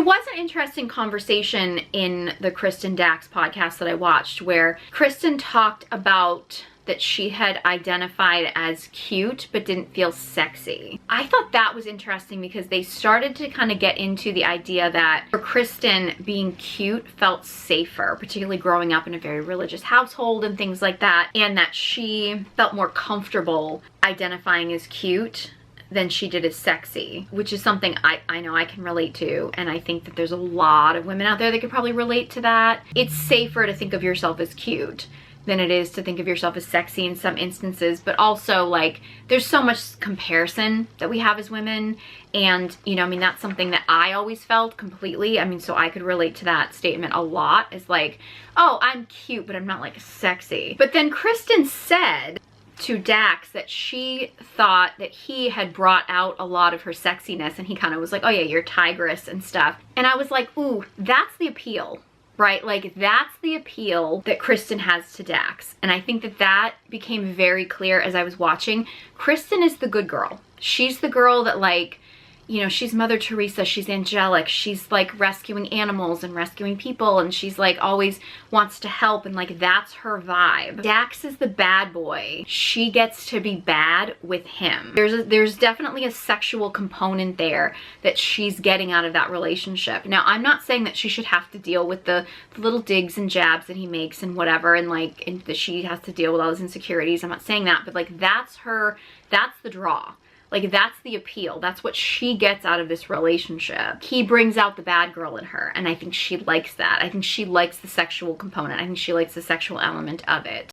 was an interesting conversation in the Kristen Dax podcast that I watched where Kristen talked about that she had identified as cute but didn't feel sexy. I thought that was interesting because they started to kind of get into the idea that for Kristen, being cute felt safer, particularly growing up in a very religious household and things like that, and that she felt more comfortable identifying as cute than she did as sexy, which is something I know I can relate to, and I think that there's a lot of women out there that could probably relate to that. It's safer to think of yourself as cute than it is to think of yourself as sexy in some instances, but also like there's so much comparison that we have as women, and you know, I mean, that's something that I always felt completely. I mean, so I could relate to that statement a lot, is like, oh, I'm cute but I'm not like sexy. But then Kristen said to Dax that she thought that he had brought out a lot of her sexiness, and he kind of was like, oh yeah, you're tigress and stuff. And I was like, ooh, that's the appeal, right? Like, that's the appeal that Kristen has to Dax. And I think that that became very clear as I was watching. Kristen is the good girl. She's the girl that, like, you know, she's Mother Teresa, she's angelic, she's like rescuing animals and rescuing people, and she's like always wants to help, and like that's her vibe. Dax is the bad boy. She gets to be bad with him. There's definitely a sexual component there that she's getting out of that relationship. Now, I'm not saying that she should have to deal with the little digs and jabs that he makes and whatever, and like, and that she has to deal with all his insecurities. I'm not saying that, but like that's the draw. Like, that's the appeal. That's what she gets out of this relationship. He brings out the bad girl in her, and I think she likes that. I think she likes the sexual component. I think she likes the sexual element of it.